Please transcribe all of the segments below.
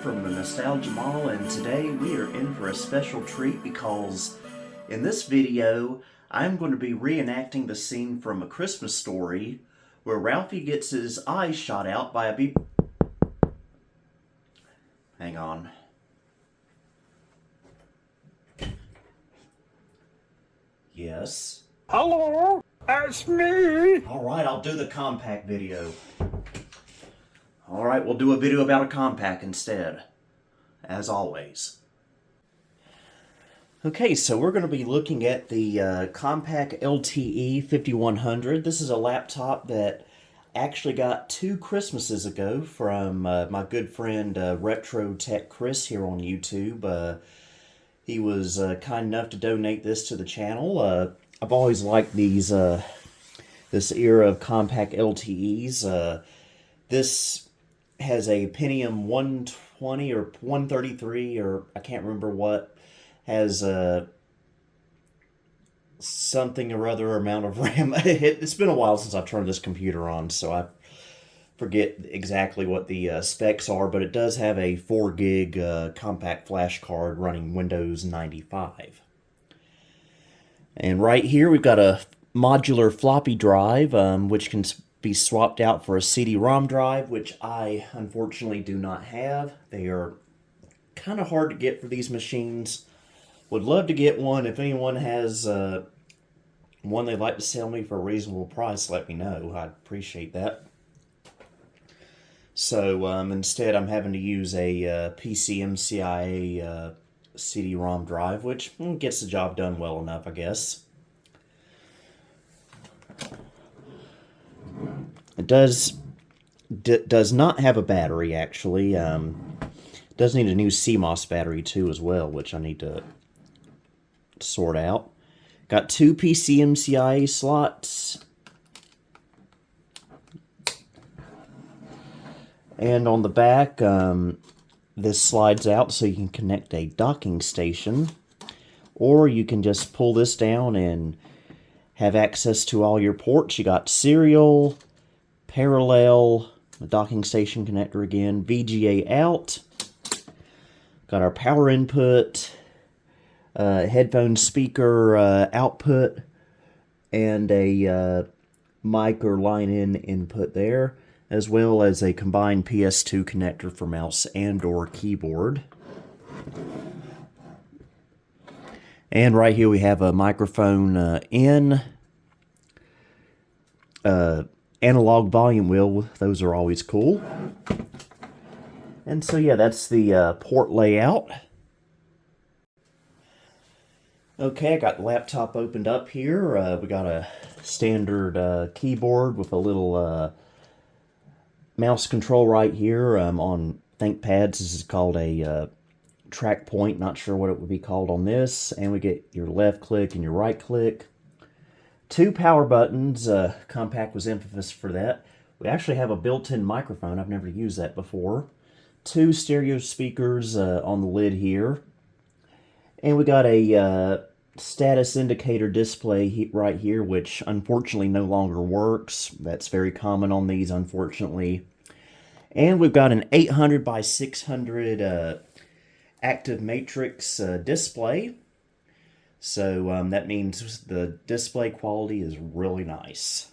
from the Nostalgia Mall, and today we are in for a special treat because in this video I'm going to be reenacting the scene from A Christmas Story where Ralphie gets his eyes shot out by a beep. Hang on. Yes? Hello, it's me. Alright, I'll do the Compaq video. Alright, we'll do a video about a Compaq instead, as always. Okay, so we're going to be looking at the Compaq LTE 5100. This is a laptop that actually got 2 Christmases ago from my good friend Retro Tech Chris here on YouTube. He was kind enough to donate this to the channel. I've always liked these this era of Compaq LTEs. This has a Pentium 120 or 133, or I can't remember what. Has something or other amount of RAM. It's been a while since I've turned this computer on, so I forget exactly what the specs are, but it does have a 4 gig compact flash card running Windows 95. And right here we've got a modular floppy drive, which can be swapped out for a CD-ROM drive, which I unfortunately do not have. They are kind of hard to get for these machines. Would love to get one. If anyone has one they'd like to sell me for a reasonable price, let me know. I'd appreciate that. So instead I'm having to use a PCMCIA CD-ROM drive, which gets the job done well enough, I guess. It does not have a battery, actually. Does need a new CMOS battery too as well, which I need to sort out. Got 2 PCMCIA slots. And on the back, this slides out so you can connect a docking station. Or you can just pull this down and have access to all your ports. You got serial, parallel, the docking station connector again, VGA out. Got our power input, headphone speaker output, and a mic or line-in input there, as well as a combined PS2 connector for mouse and/or keyboard. And right here we have a microphone in, analog volume wheel. Those are always cool. And so yeah, that's the port layout. Okay, I got the laptop opened up here. We got a standard keyboard with a little mouse control right here. On ThinkPads, this is called a track point. Not sure what it would be called on this. And we get your left click and your right click. 2 power buttons. Compaq was infamous for that. We actually have a built-in microphone. I've never used that before. 2 stereo speakers on the lid here. And we got a status indicator display right here, which unfortunately no longer works. That's very common on these, unfortunately. And we've got an 800 by 600 active matrix display. So that means the display quality is really nice.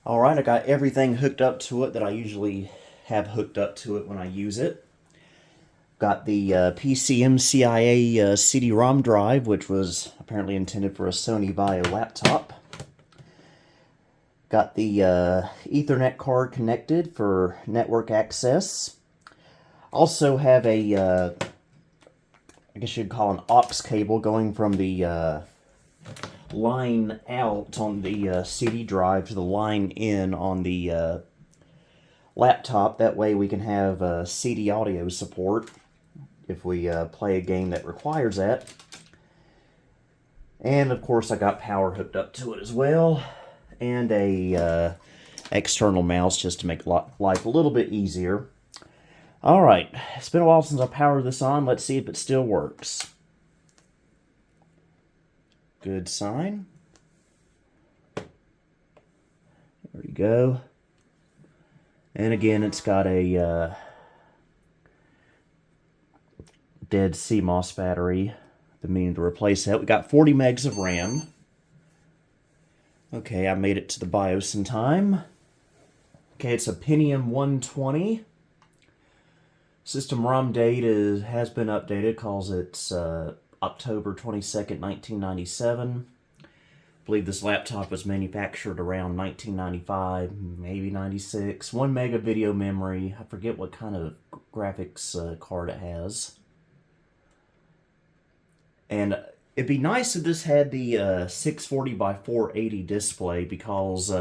Alright, I got everything hooked up to it that I usually have hooked up to it when I use it. Got the PCMCIA CD-ROM drive, which was apparently intended for a Sony Vaio laptop. Got the Ethernet card connected for network access. Also have a, I guess you'd call an aux cable going from the line out on the CD drive to the line in on the laptop. That way we can have CD audio support if we play a game that requires that. And of course I got power hooked up to it as well, and a external mouse just to make life a little bit easier. Alright, it's been a while since I powered this on. Let's see if it still works. Good sign. There we go. And again, it's got a dead CMOS battery. Been meaning to replace that. We got 40 megs of RAM. Okay, I made it to the BIOS in time. Okay, it's a Pentium 120. System ROM date has been updated, calls it's October 22nd, 1997. I believe this laptop was manufactured around 1995, maybe 96. 1 mega video memory. I forget what kind of graphics card it has. And it'd be nice if this had the 640 by 480 display, because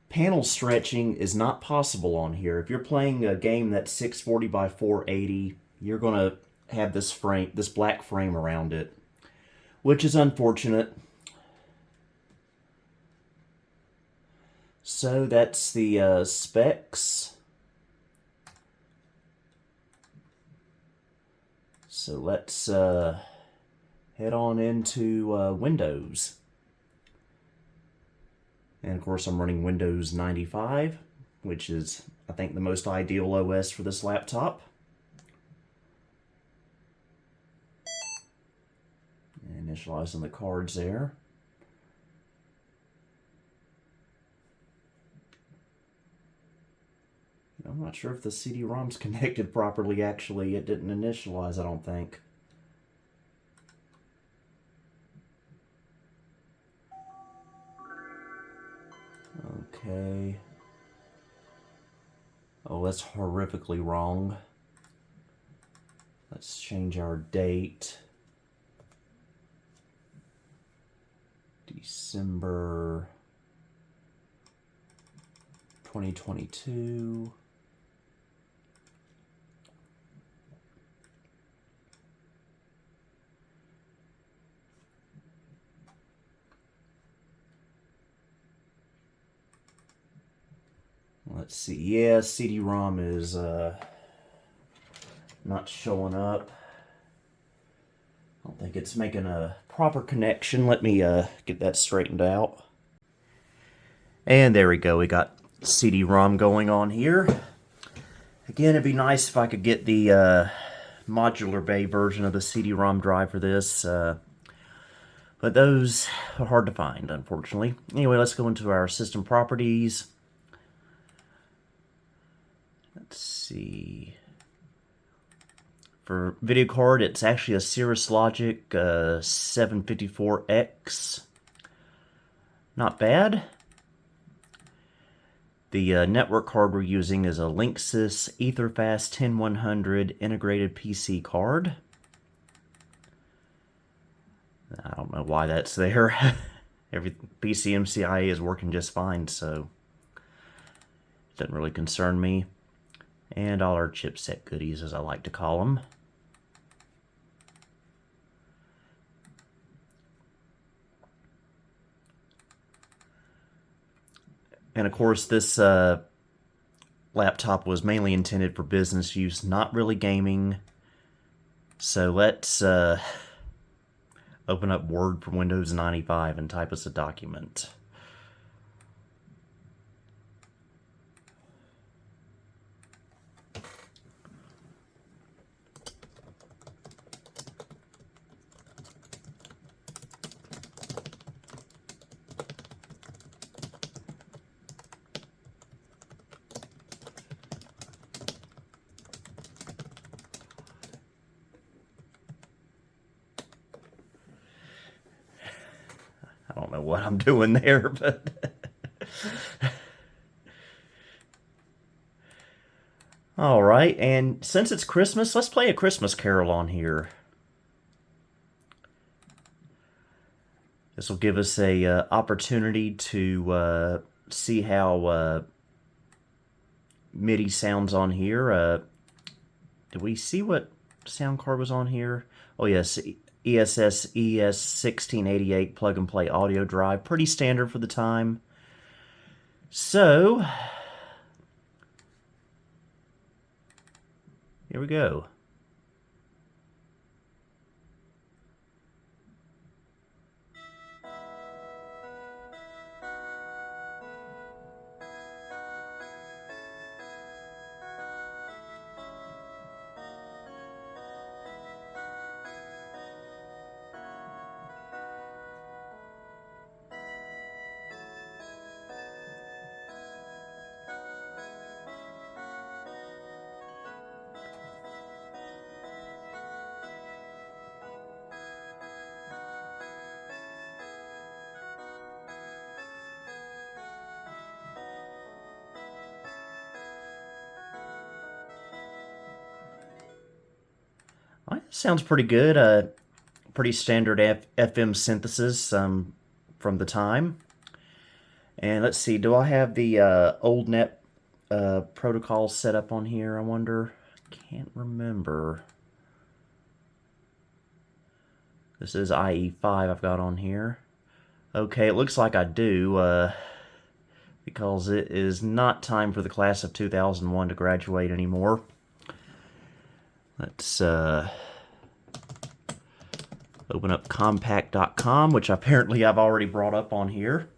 panel stretching is not possible on here. If you're playing a game that's 640 by 480, you're going to have this black frame around it, which is unfortunate. So that's the specs. So let's head on into Windows. And of course I'm running Windows 95, which is, I think, the most ideal OS for this laptop. Initializing the cards there. I'm not sure if the CD-ROM's connected properly, actually. It didn't initialize, I don't think. Okay. Oh, that's horrifically wrong. Let's change our date. December 2022. Let's see. Yeah, CD-ROM is not showing up. I don't think it's making a proper connection. Let me get that straightened out. And there we go. We got CD-ROM going on here. Again, it'd be nice if I could get the modular bay version of the CD-ROM drive for this. But those are hard to find, unfortunately. Anyway, let's go into our system properties. Let's see. For video card, it's actually a Cirrus Logic 754X. Not bad. The network card we're using is a Linksys EtherFast 10100 integrated PC card. I don't know why that's there. Every PCMCIA is working just fine, so it doesn't really concern me. And all our chipset goodies, as I like to call them. And of course, this laptop was mainly intended for business use, not really gaming. So let's open up Word from Windows 95 and type us a document. I don't know what I'm doing there, but all right. And since it's Christmas, let's play a Christmas Carol on here. This will give us a opportunity to see how MIDI sounds on here. Did we see what sound card was on here? Oh yes, ESS ES1688 plug and play audio drive. Pretty standard for the time. So, here we go. Well, that sounds pretty good. Pretty standard FM synthesis from the time. And let's see, do I have the old net protocol set up on here, I wonder? Can't remember. This is IE5 I've got on here. Okay, it looks like I do, because it is not time for the class of 2001 to graduate anymore. Let's open up Compaq.com, which apparently I've already brought up on here.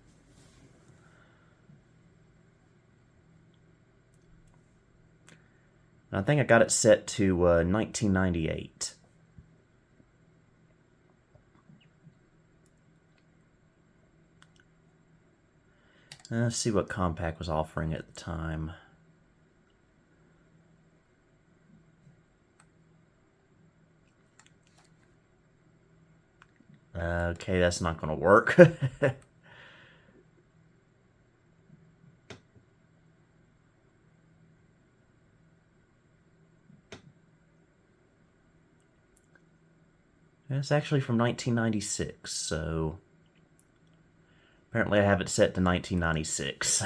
I think I got it set to 1998. Let's see what Compaq was offering at the time. Okay, that's not going to work. It's actually from 1996, so apparently I have it set to 1996.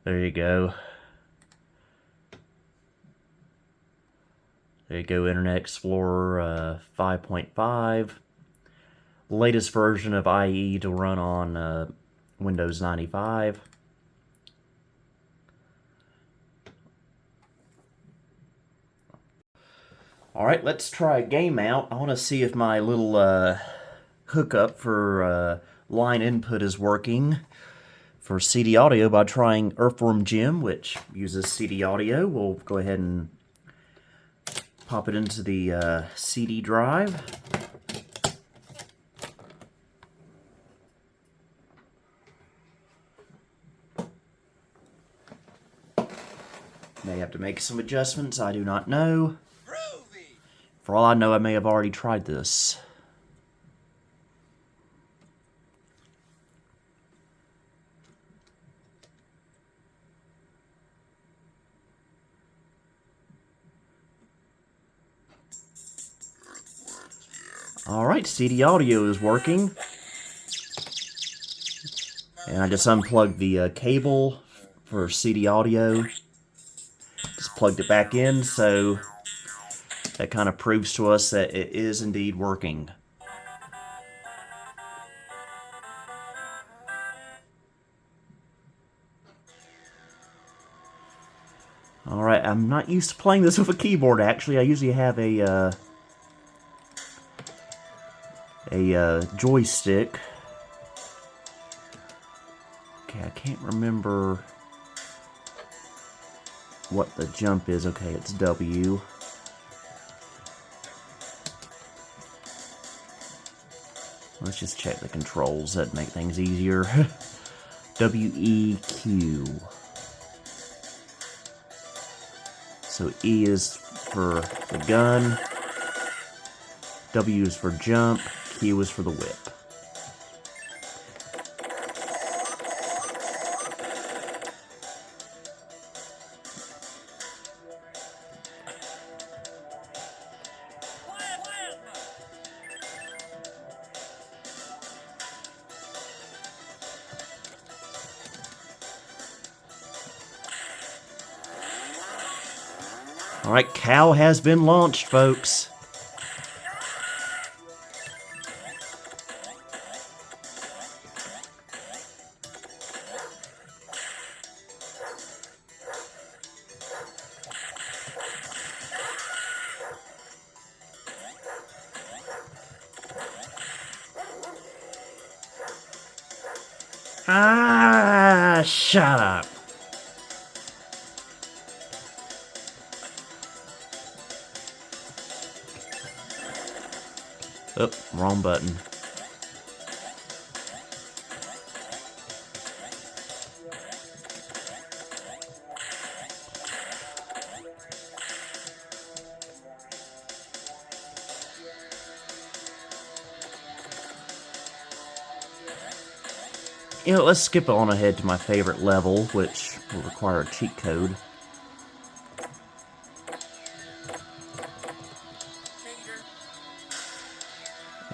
There you go. There you go, Internet Explorer 5.5. Latest version of IE to run on Windows 95. Alright, let's try a game out. I want to see if my little hookup for line input is working for CD audio by trying Earthworm Jim, which uses CD audio. We'll go ahead and pop it into the CD drive. May have to make some adjustments, I do not know. For all I know, I may have already tried this. Alright, CD audio is working. And I just unplugged the cable for CD audio. Just plugged it back in, so that kind of proves to us that it is indeed working. Alright, I'm not used to playing this with a keyboard, actually. I usually have a joystick. Okay, I can't remember what the jump is. Okay, it's W. Let's just check the controls. That'd make things easier. W-E-Q. So E is for the gun, W is for jump, Q is for the whip. Alright, Cow has been launched, folks. Ah, shut up. Oh, wrong button. You know, let's skip on ahead to my favorite level, which will require a cheat code.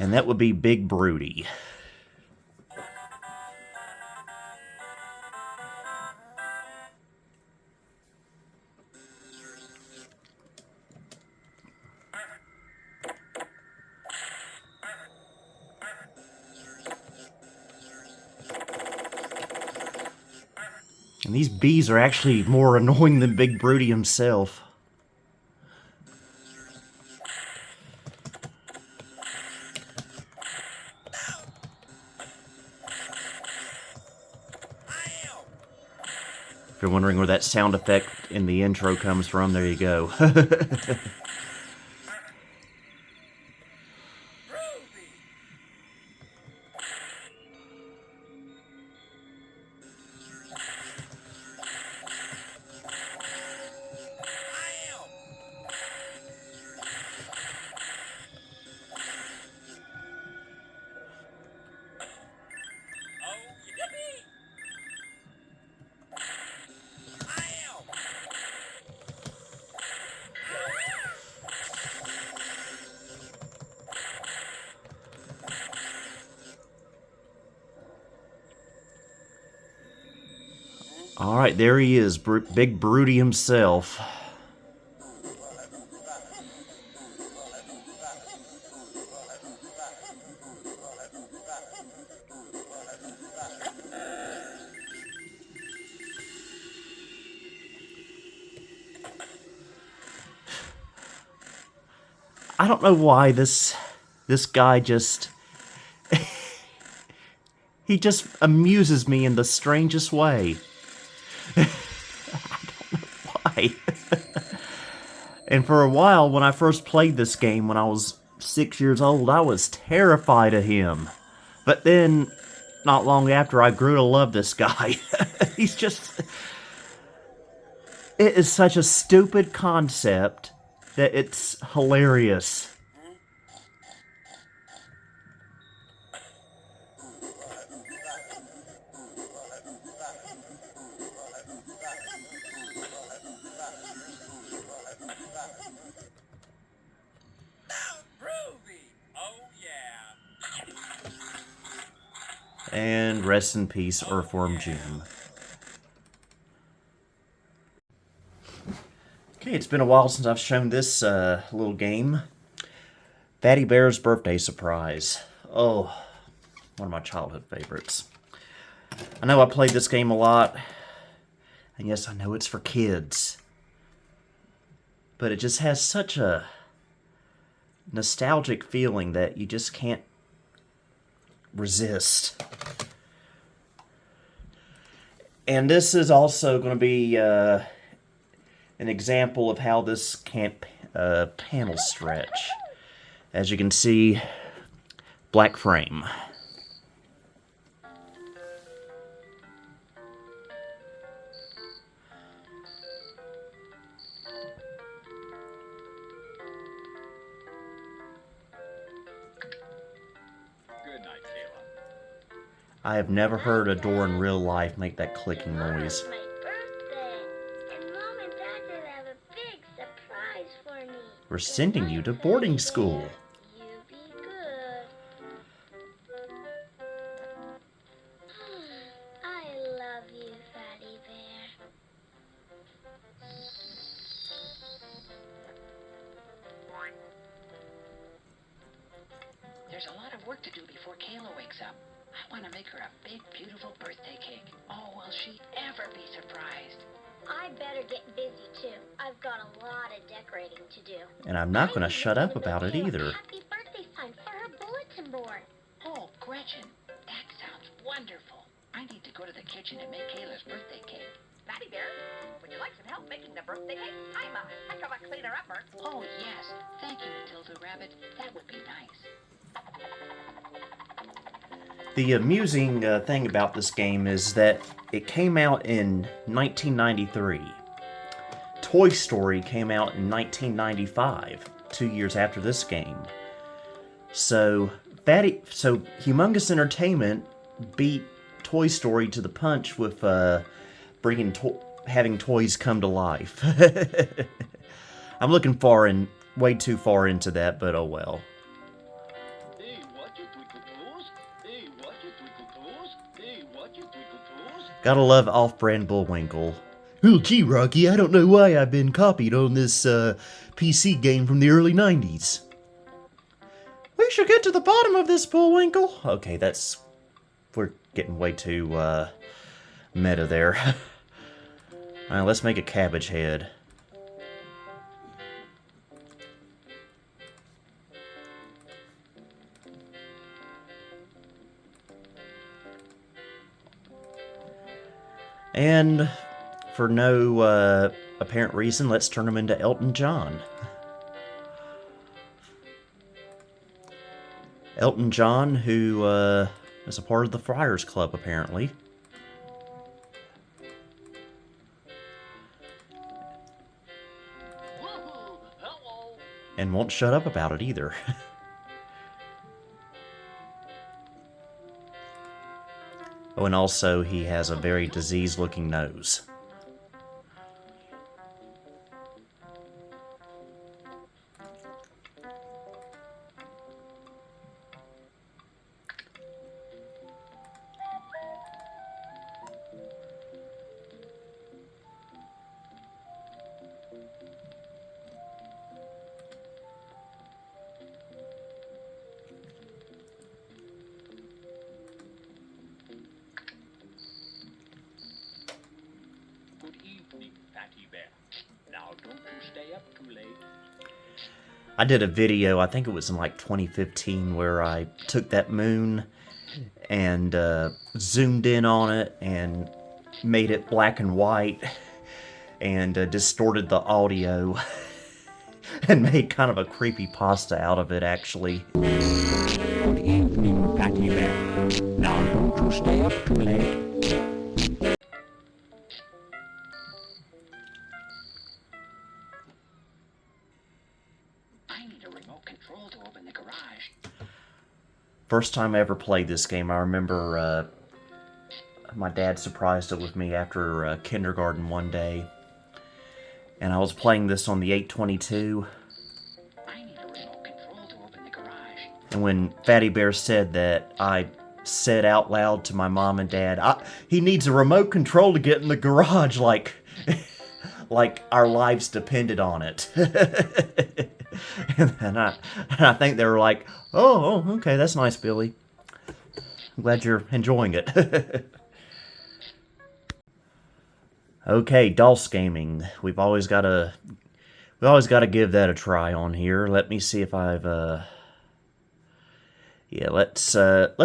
And that would be Big Broody. And these bees are actually more annoying than Big Broody himself. If you're wondering where that sound effect in the intro comes from, there you go. Alright, there he is, Big Broody himself. I don't know why this guy just... he just amuses me in the strangest way. I don't know why. And for a while, when I first played this game, when I was 6 years old, I was terrified of him. But then, not long after, I grew to love this guy. He's just... It is such a stupid concept that it's hilarious. And rest in peace, Earthworm Jim. Okay, it's been a while since I've shown this little game. Fatty Bear's Birthday Surprise. Oh, one of my childhood favorites. I know I played this game a lot. And yes, I know it's for kids. But it just has such a nostalgic feeling that you just can't resist. And this is also going to be an example of how this can't panel stretch. As you can see, black frame. I have never heard a door in real life make that clicking noise. Tomorrow's my birthday, and Mom and Dad said they have a big surprise for me. We're sending you to boarding school. You be good. I love you, Fatty Bear. There's a lot of work to do before Kayla wakes up. I want to make her a big, beautiful birthday cake. Oh, will she ever be surprised? I better get busy, too. I've got a lot of decorating to do. And I'm not going to shut up about it either. Happy birthday sign for her bulletin board. Oh, Gretchen, that sounds wonderful. I need to go to the kitchen and make Kayla's birthday cake. Fatty Bear, would you like some help making the birthday cake? I'm a heck of a cleaner-upper. Oh, yes. Thank you, Matilda Rabbit. That would be nice. The amusing thing about this game is that it came out in 1993. Toy Story came out in 1995, 2 years after this game. So Humongous Entertainment beat Toy Story to the punch with having toys come to life. I'm looking way too far into that, but oh well. Hey, Gotta love off-brand Bullwinkle. Oh, gee, Rocky, I don't know why I've been copied on this PC game from the early 90s. We should get to the bottom of this, Bullwinkle. Okay, we're getting way too meta there. Alright, let's make a cabbage head. And for no apparent reason, let's turn him into Elton John. Elton John, who is a part of the Friars Club, apparently. And won't shut up about it either. Oh, and also he has a very diseased-looking nose. Good evening, Fatty Bear. Now don't you stay up too late. I did a video, I think it was in like 2015, where I took that moon and zoomed in on it and made it black and white and distorted the audio and made kind of a creepypasta out of it, actually. Good evening, Fatty Bear. Now don't you stay up too late. I need a remote control to open the garage. First time I ever played this game, I remember my dad surprised it with me after kindergarten one day. And I was playing this on the 822. I need a remote control to open the garage. And when Fatty Bear said that, I said out loud to my mom and dad, he needs a remote control to get in the garage, like our lives depended on it. and I think they were like, oh, okay, that's nice, Billy. I'm glad you're enjoying it. Okay, DOS gaming. We've always got to give that a try on here. Let me see if I've yeah, let's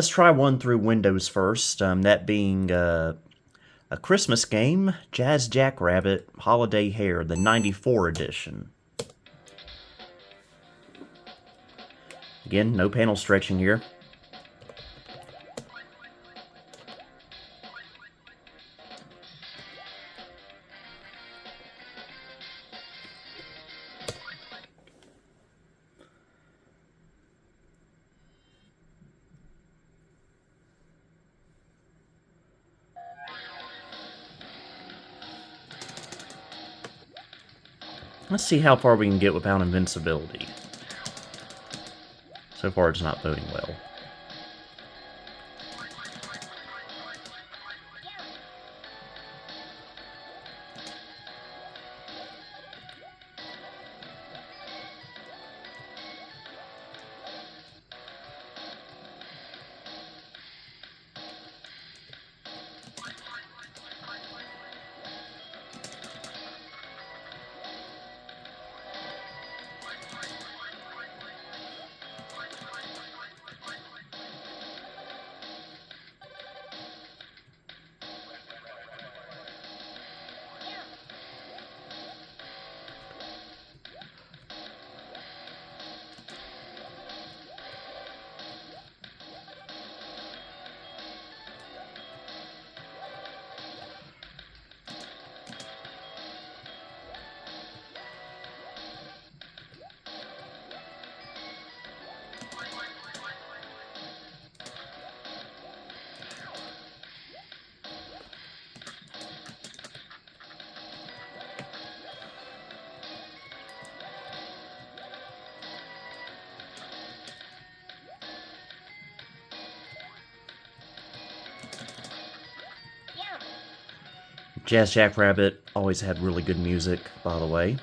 try one through Windows first. That being a Christmas game, Jazz Jackrabbit Holiday Hair, the 94 edition. Again, no panel stretching here. Let's see how far we can get without invincibility. So far, it's not boding well. Jazz Jackrabbit always had really good music, by the way.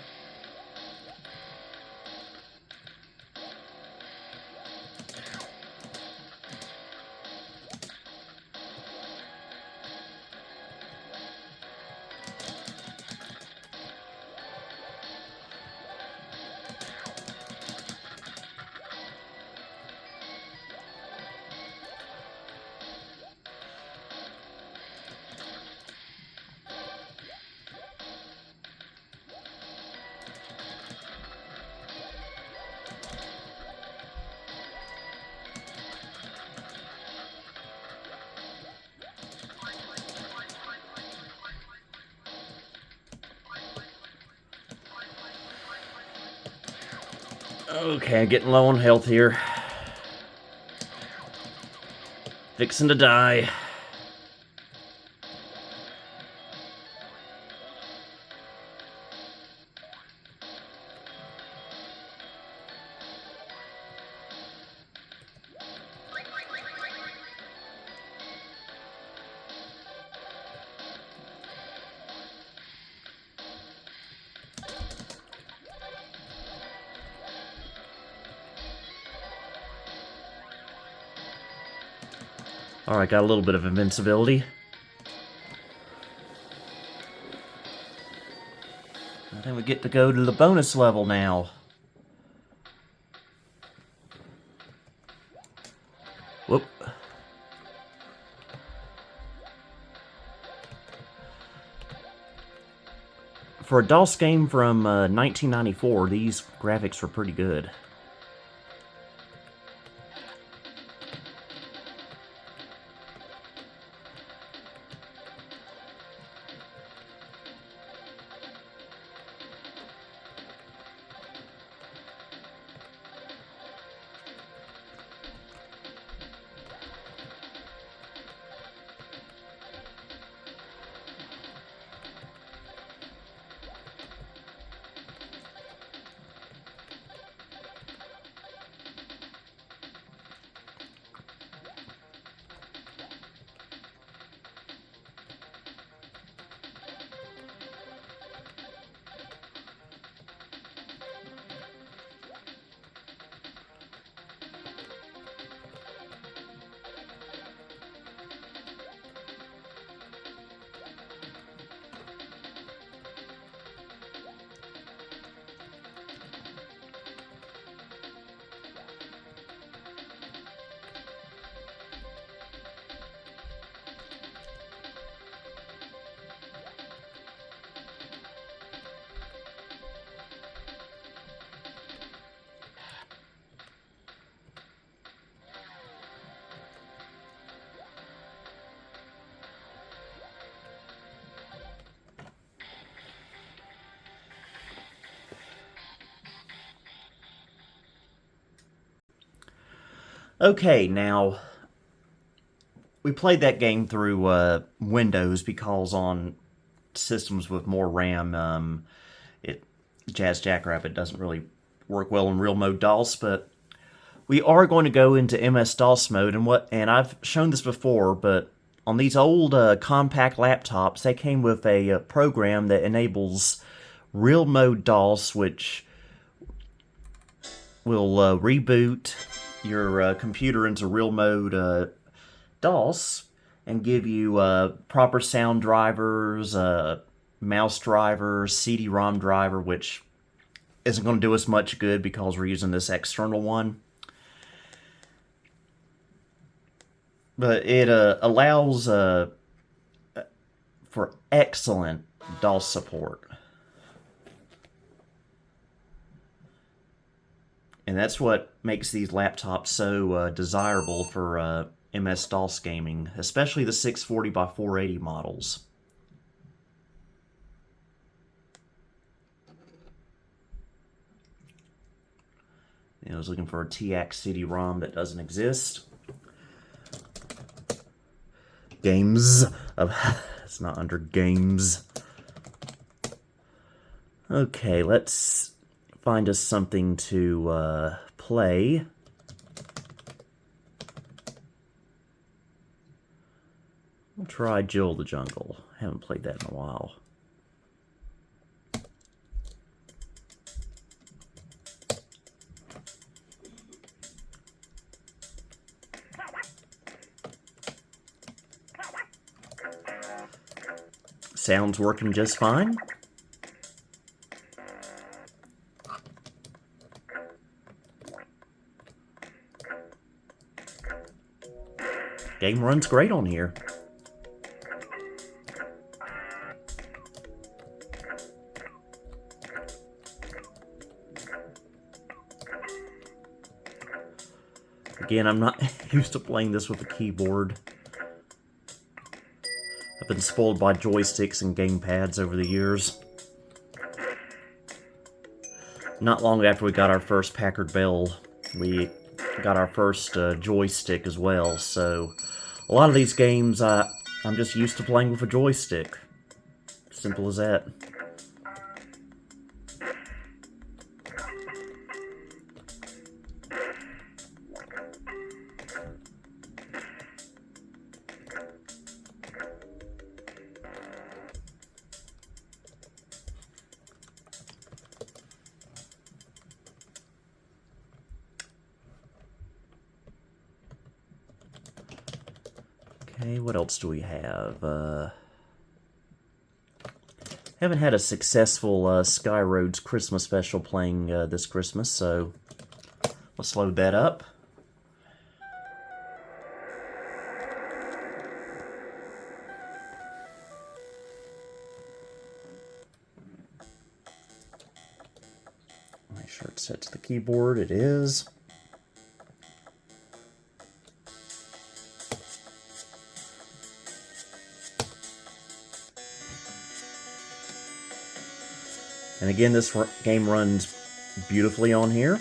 Okay, I'm getting low on health here. Fixing to die. Alright, got a little bit of invincibility. I think we get to go to the bonus level now. Whoop. For a DOS game from 1994, these graphics were pretty good. Okay, now, we played that game through Windows because on systems with more RAM, Jazz Jackrabbit doesn't really work well in real mode DOS, but we are going to go into MS-DOS mode, and I've shown this before, but on these old Compaq laptops, they came with a program that enables real mode DOS, which will reboot your computer into real mode DOS and give you proper sound drivers, mouse drivers, CD-ROM driver, which isn't going to do us much good because we're using this external one. But it allows for excellent DOS support. And that's what makes these laptops so desirable for MS-DOS gaming, especially the 640 by 480 models. I was looking for a TX CD-ROM that doesn't exist. Games. It's not under games. Okay, let's find us something to play. We'll try Jill the Jungle. Haven't played that in a while. Sound's working just fine. Game runs great on here. Again, I'm not used to playing this with a keyboard. I've been spoiled by joysticks and gamepads over the years. Not long after we got our first Packard Bell, we got our first joystick as well, so a lot of these games I'm just used to playing with a joystick. Simple as that. Okay, what else do we have? Haven't had a successful Sky Roads Christmas special playing this Christmas, so let's load that up. Make sure it's set to the keyboard. It is. And again, this game runs beautifully on here.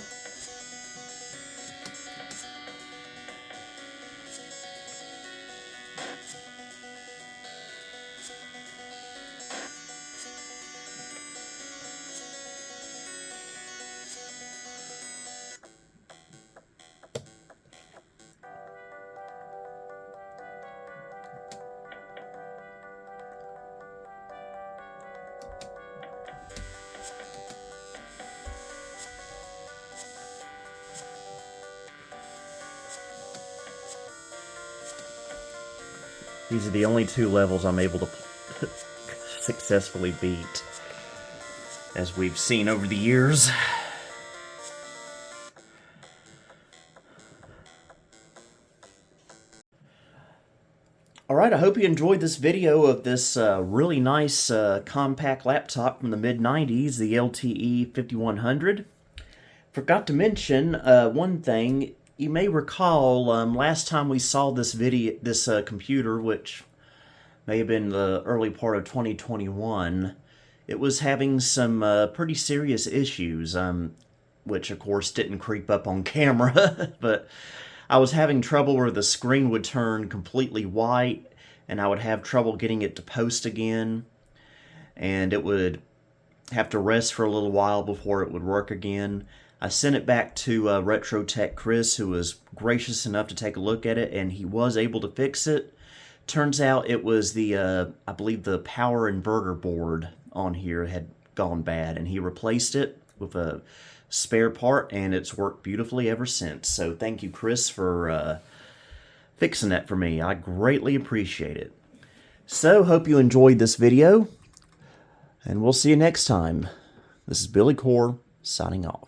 These are the only two levels I'm able to successfully beat, as we've seen over the years. Alright, I hope you enjoyed this video of this really nice Compaq laptop from the mid-90s, the LTE 5100. Forgot to mention one thing. You may recall last time we saw this computer, which may have been the early part of 2021, it was having some pretty serious issues, which of course didn't creep up on camera, but I was having trouble where the screen would turn completely white, and I would have trouble getting it to post again, and it would have to rest for a little while before it would work again. I sent it back to Retro Tech Chris, who was gracious enough to take a look at it, and he was able to fix it. Turns out it was the, I believe the power inverter board on here had gone bad, and he replaced it with a spare part, and it's worked beautifully ever since. So thank you, Chris, for fixing that for me. I greatly appreciate it. So, hope you enjoyed this video, and we'll see you next time. This is Billy Core, signing off.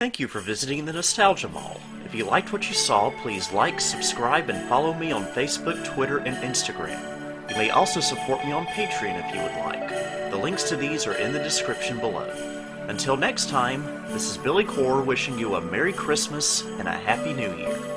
Thank you for visiting the Nostalgia Mall. If you liked what you saw, please like, subscribe, and follow me on Facebook, Twitter, and Instagram. You may also support me on Patreon if you would like. The links to these are in the description below. Until next time, this is Billy Core wishing you a Merry Christmas and a Happy New Year.